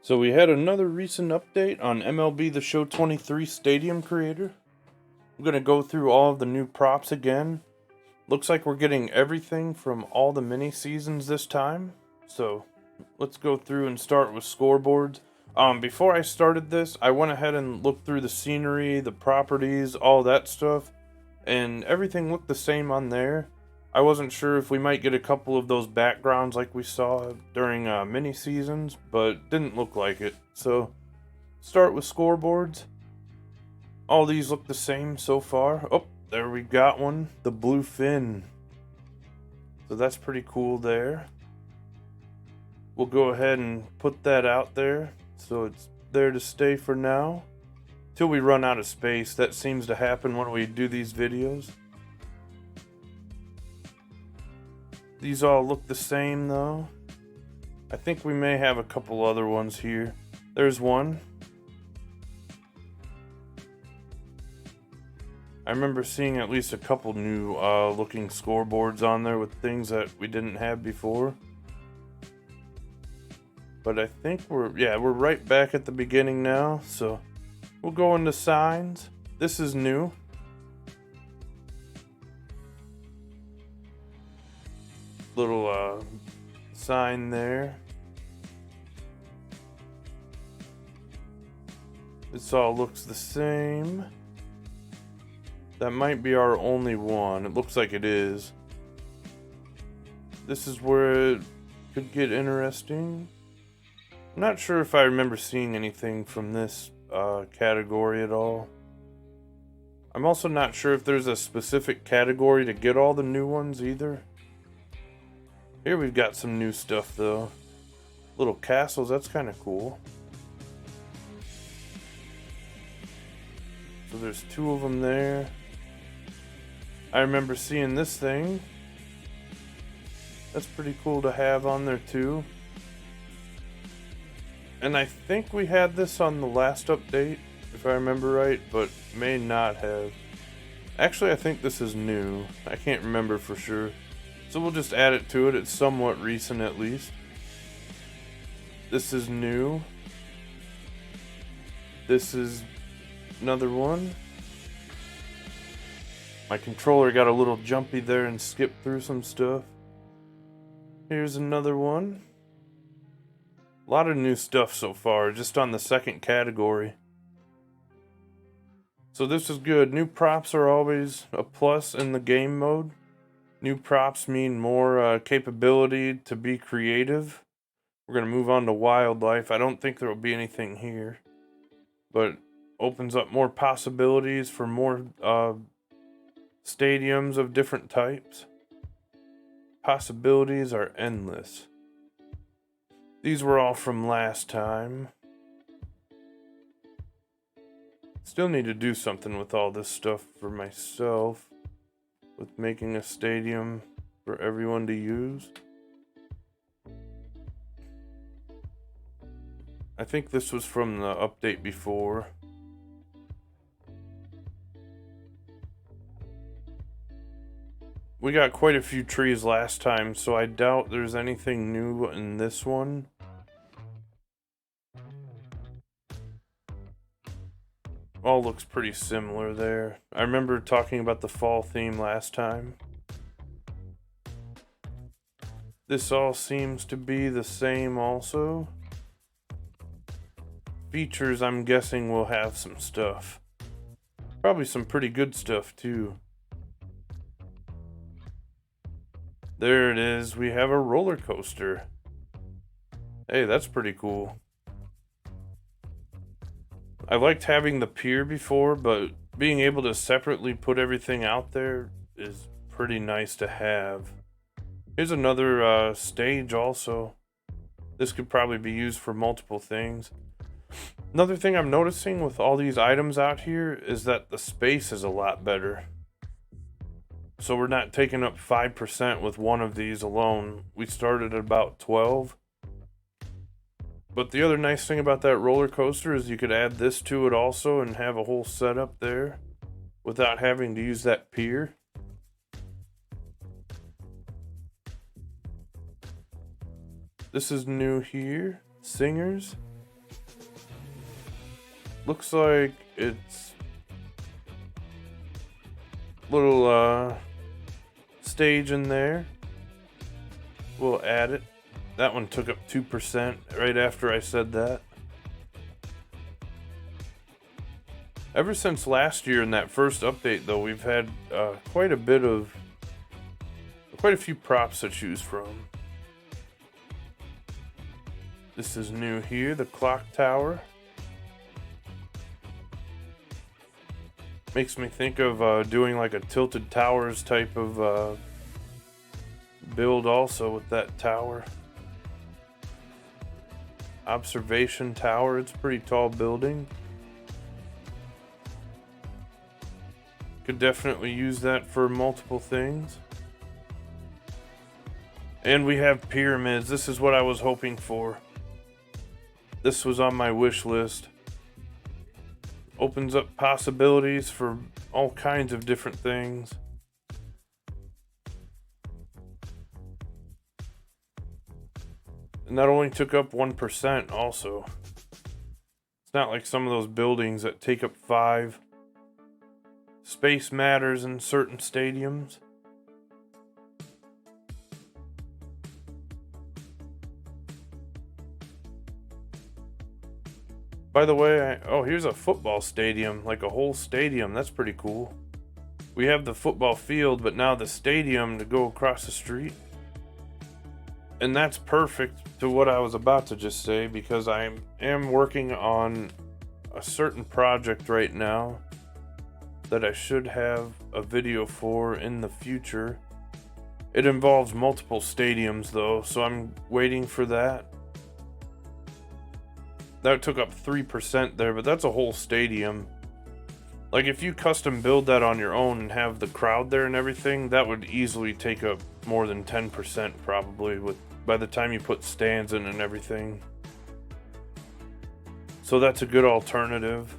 So we had another recent update on MLB The Show 23 Stadium Creator. I'm going to go through all of the new props again. Looks like we're getting everything from all the mini seasons this time. So let's go through and start with scoreboards. Before I started this, I went ahead and looked through the scenery, the properties, all that stuff, and everything looked the same on there. I wasn't sure if we might get a couple of those backgrounds like we saw during mini seasons, but didn't look like it. So, start with scoreboards. All these look the same so far. Oh, there we got one, the blue fin. So that's pretty cool there. We'll go ahead and put that out there, so it's there to stay for now. Till we run out of space. That seems to happen when we do these videos. These all look the same though. I think we may have a couple other ones here. There's one. I remember seeing at least a couple new looking scoreboards on there with things that we didn't have before. But I think we're right back at the beginning now, so we'll go into signs. This is new. Little sign there. This all looks the same. That might be our only one. It looks like it is. This is where it could get interesting. I'm not sure if I remember seeing anything from this category at all. I'm also not sure if there's a specific category to get all the new ones either. Here we've got some new stuff though. Little castles, that's kind of cool. So there's two of them there. I remember seeing this thing. That's pretty cool to have on there too. And I think we had this on the last update, if I remember right, but may not have. Actually, I think this is new. I can't remember for sure. So we'll just add it to it. It's somewhat recent at least. This is new. This is another one. My controller got a little jumpy there and skipped through some stuff. Here's another one. A lot of new stuff so far, just on the second category. So this is good. New props are always a plus in the game mode. New props mean more capability to be creative. We're going to move on to wildlife. I don't think there will be anything here, but opens up more possibilities for more stadiums of different types. Possibilities are endless. These were all from last time. Still need to do something with all this stuff for myself, with making a stadium for everyone to use. I think this was from the update before. We got quite a few trees last time, so I doubt there's anything new in this one. All looks pretty similar there. I remember talking about the fall theme last time. This all seems to be the same also. Features, I'm guessing we'll have some stuff. Probably some pretty good stuff too. There it is. We have a roller coaster. Hey, that's pretty cool. I liked having the pier before, but being able to separately put everything out there is pretty nice to have. Here's another stage also. This could probably be used for multiple things. Another thing I'm noticing with all these items out here is that the space is a lot better. So we're not taking up 5% with one of these alone. We started at about 12. But the other nice thing about that roller coaster is you could add this to it also and have a whole setup there without having to use that pier. This is new here. Singers. Looks like it's little stage in there. We'll add it. That one took up 2% right after I said that. Ever since last year in that first update, though, we've had quite a few props to choose from. This is new here, the clock tower. Makes me think of doing like a tilted towers type of build also with that tower. Observation tower, it's a pretty tall building. Could definitely use that for multiple things. And we have pyramids. This is what I was hoping for. This was on my wish list. Opens up possibilities for all kinds of different things. And that only took up 1% also. It's not like some of those buildings that take up 5%. Space matters in certain stadiums. By the way, here's a football stadium, like a whole stadium. That's pretty cool. We have the football field, but now the stadium to go across the street. And that's perfect to what I was about to just say, because I am working on a certain project right now that I should have a video for in the future. It involves multiple stadiums though, so I'm waiting for that. That took up 3% there, but that's a whole stadium. Like if you custom build that on your own and have the crowd there and everything, that would easily take up more than 10% probably by the time you put stands in and everything. So that's a good alternative.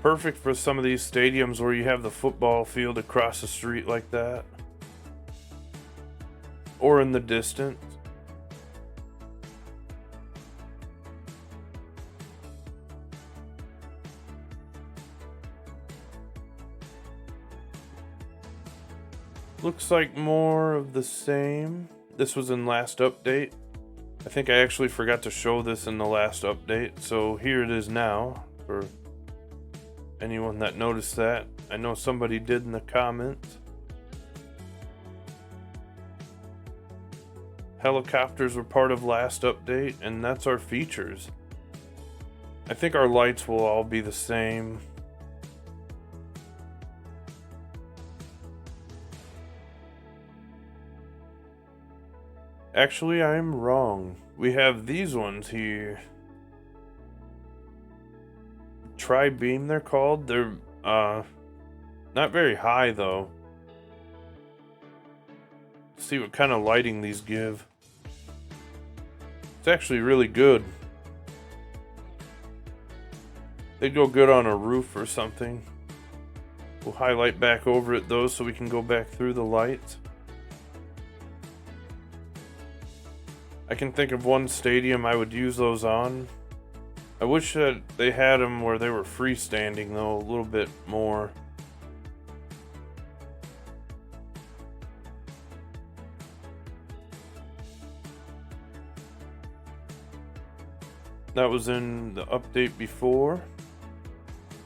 Perfect for some of these stadiums where you have the football field across the street like that. Or in the distance. Looks like more of the same. This was in last update. I think I actually forgot to show this in the last update, so here it is now for anyone that noticed that. I know somebody did in the comments. Helicopters were part of last update, and that's our features. I think our lights will all be the same. Actually, I am wrong. We have these ones here. Tri-beam they're called. They're not very high though. Let's see what kind of lighting these give. It's actually really good. They'd go good on a roof or something. We'll highlight back over it though so we can go back through the lights. I can think of one stadium I would use those on. I wish that they had them where they were freestanding though, a little bit more. That was in the update before.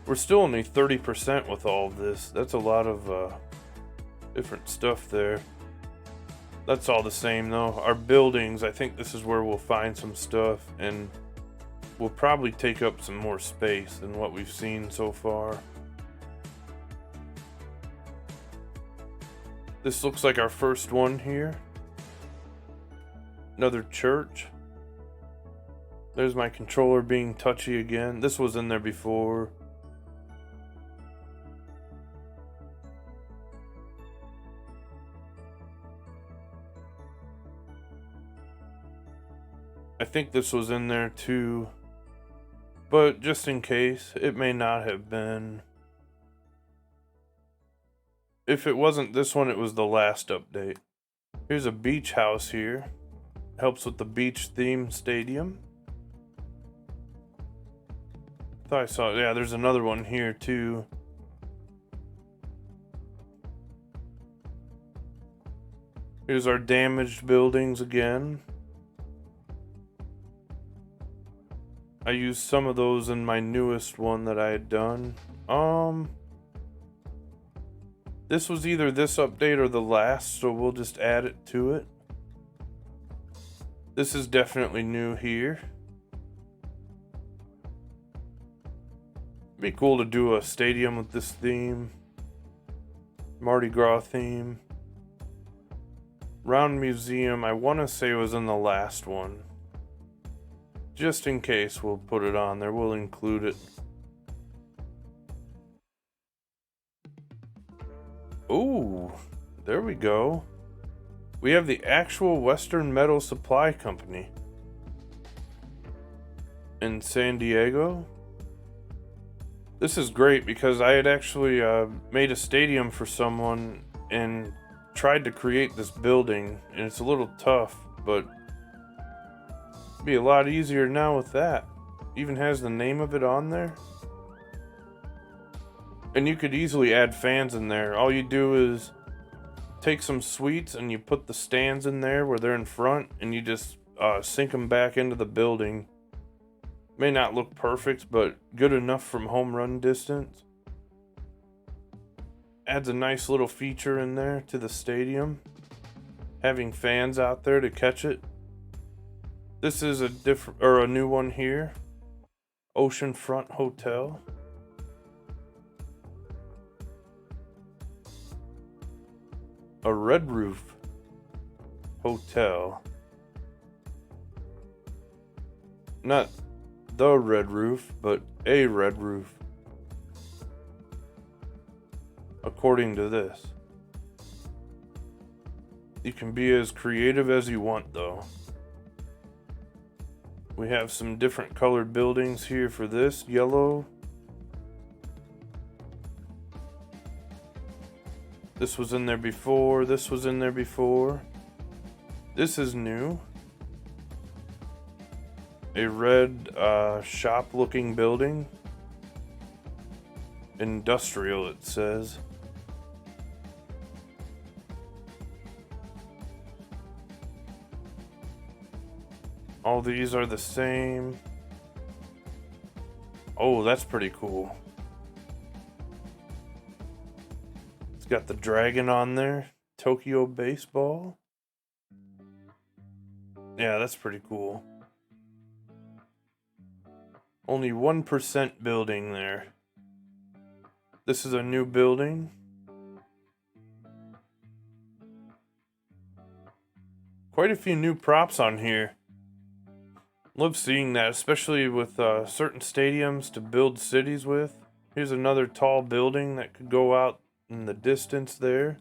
We're still only 30% with all of this. That's a lot of different stuff there. That's all the same though. Our buildings, I think this is where we'll find some stuff, and we'll probably take up some more space than what we've seen so far. This looks like our first one here. Another church. There's my controller being touchy again. This was in there before. I think this was in there too, but just in case, it may not have been. If it wasn't this one, it was the last update. Here's a beach house here. Helps with the beach theme stadium. Thought I saw, yeah, there's another one here too. Here's our damaged buildings again. I used some of those in my newest one that I had done. This was either this update or the last, so we'll just add it to it. This is definitely new here. It'd be cool to do a stadium with this theme. Mardi Gras theme. Round Museum, I want to say was in the last one. Just in case, we'll put it on there. We'll include it. Ooh, there we go. We have the actual Western Metal Supply Company in San Diego. This is great because I had actually made a stadium for someone and tried to create this building, and it's a little tough, but it'd be a lot easier now with that. Even has the name of it on there. And you could easily add fans in there. All you do is take some suites and you put the stands in there where they're in front, and you just sink them back into the building. May not look perfect, but good enough from home run distance. Adds a nice little feature in there to the stadium. Having fans out there to catch it. This is a new one here. Oceanfront Hotel. A Red Roof Hotel. Not the Red Roof, but a Red Roof. According to this. You can be as creative as you want, though. We have some different colored buildings here for this. Yellow. This was in there before. This was in there before. This is new. A red shop looking building. Industrial, it says. All these are the same. Oh, that's pretty cool. It's got the dragon on there. Tokyo baseball. Yeah, that's pretty cool. Only 1% building there. This is a new building. Quite a few new props on here. Love seeing that, especially with certain stadiums to build cities with. Here's another tall building that could go out in the distance there.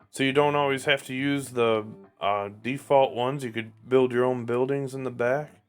So you don't always have to use the default ones. You could build your own buildings in the back.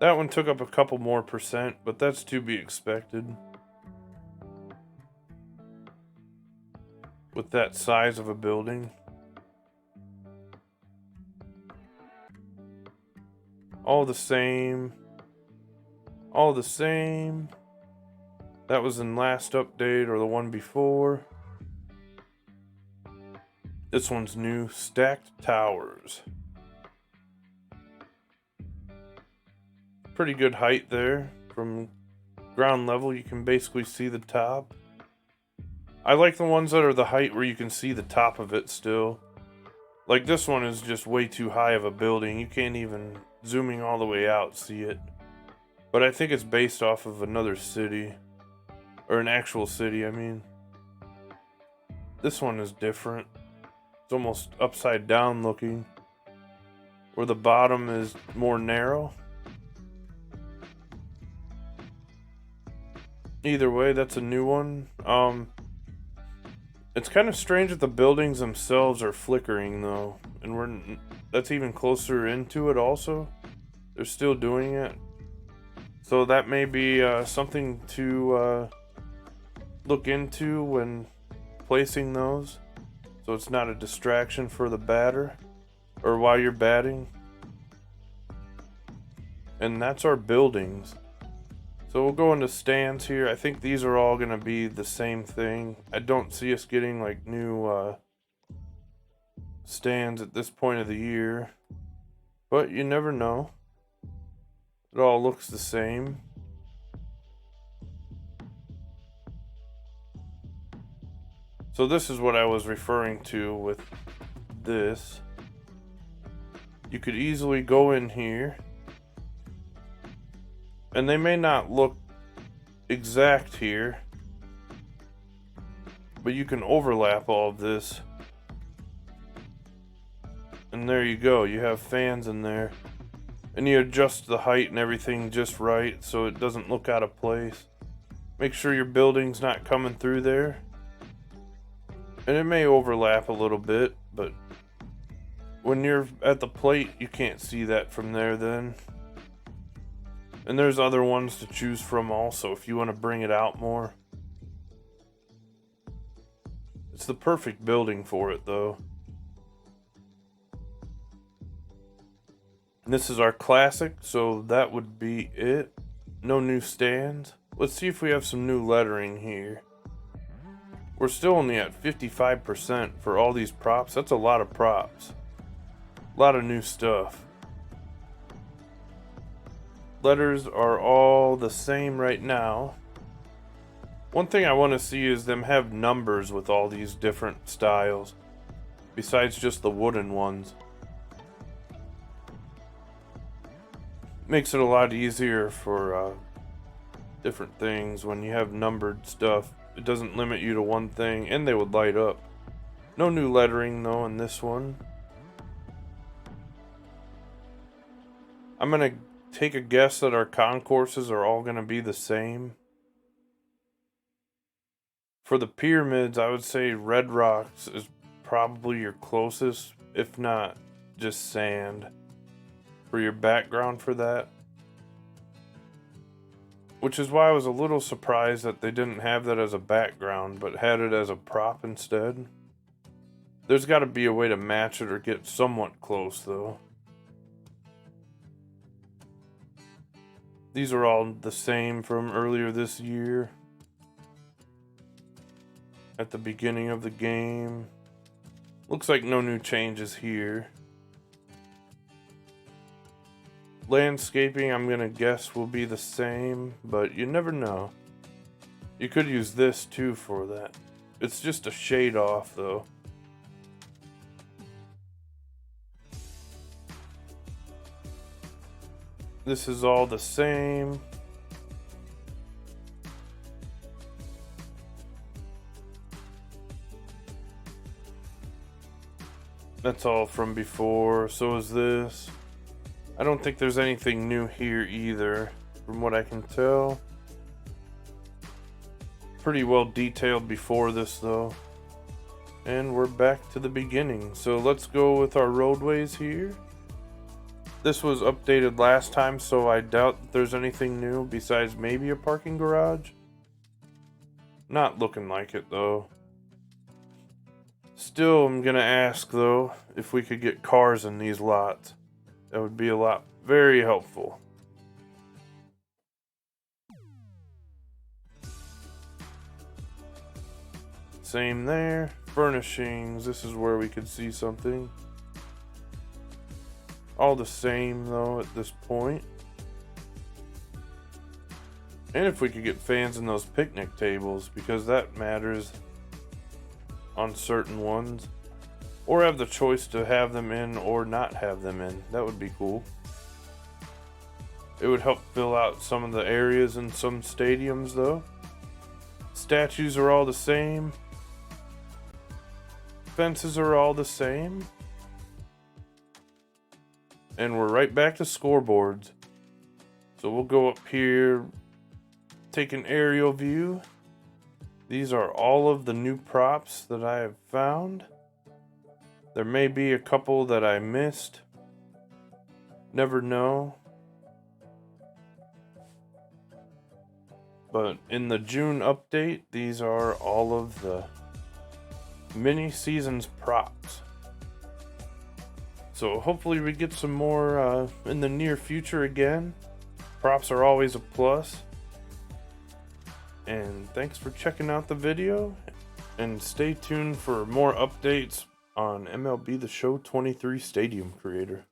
That one took up a couple more percent, but that's to be expected. With that size of a building. All the same. All the same. That was in last update or the one before. This one's new. Stacked towers. Pretty good height there. From ground level, you can basically see the top. I like the ones that are the height where you can see the top of it still. Like this one is just way too high of a building. You can't even, zooming all the way out, see it. But I think it's based off of another city. Or an actual city, I mean. This one is different. It's almost upside down looking. Where the bottom is more narrow. Either way, that's a new one. It's kind of strange that the buildings themselves are flickering though. And that's even closer into it also. They're still doing it. So that may be something to look into when placing those. So it's not a distraction for the batter. Or while you're batting. And that's our buildings. So we'll go into stands here. I think these are all going to be the same thing. I don't see us getting like new stands at this point of the year, but you never know. It all looks the same. So this is what I was referring to with this. You could easily go in here, and they may not look exact here, but you can overlap all of this. And there you go, you have fans in there. And you adjust the height and everything just right so it doesn't look out of place. Make sure your building's not coming through there. And it may overlap a little bit, but when you're at the plate, you can't see that from there then. And there's other ones to choose from also if you want to bring it out more. It's the perfect building for it though. And this is our classic, so that would be it. No new stands. Let's see if we have some new lettering here. We're still only at 55% for all these props. That's a lot of props. A lot of new stuff. Letters are all the same right now. One thing I want to see is them have numbers with all these different styles, besides just the wooden ones. Makes it a lot easier for different things when you have numbered stuff. It doesn't limit you to one thing, and they would light up. No new lettering though in this one. I'm gonna take a guess that our concourses are all gonna be the same. For the pyramids, I would say Red Rocks is probably your closest, if not just sand, for your background for that. Which is why I was a little surprised that they didn't have that as a background, but had it as a prop instead. There's got to be a way to match it or get somewhat close though. These are all the same from earlier this year. At the beginning of the game. Looks like no new changes here. Landscaping, I'm gonna guess, will be the same, but you never know. You could use this too for that. It's just a shade off though. This is all the same. That's all from before, so is this. I don't think there's anything new here either, from what I can tell. Pretty well detailed before this though. And we're back to the beginning. So let's go with our roadways here. This was updated last time, so I doubt that there's anything new besides maybe a parking garage. Not looking like it though. Still, I'm gonna ask though if we could get cars in these lots. That would be very helpful. Same there. Furnishings, this is where we could see something. All the same though at this point. And if we could get fans in those picnic tables, because that matters on certain ones. Or have the choice to have them in or not have them in. That would be cool. It would help fill out some of the areas in some stadiums though. Statues are all the same. Fences are all the same. And we're right back to scoreboards. So we'll go up here, take an aerial view. These are all of the new props that I have found. There may be a couple that I missed. Never know. But in the June update, these are all of the mini seasons props. So hopefully we get some more in the near future again. Props are always a plus. And thanks for checking out the video, and stay tuned for more updates on MLB The Show 23 Stadium Creator.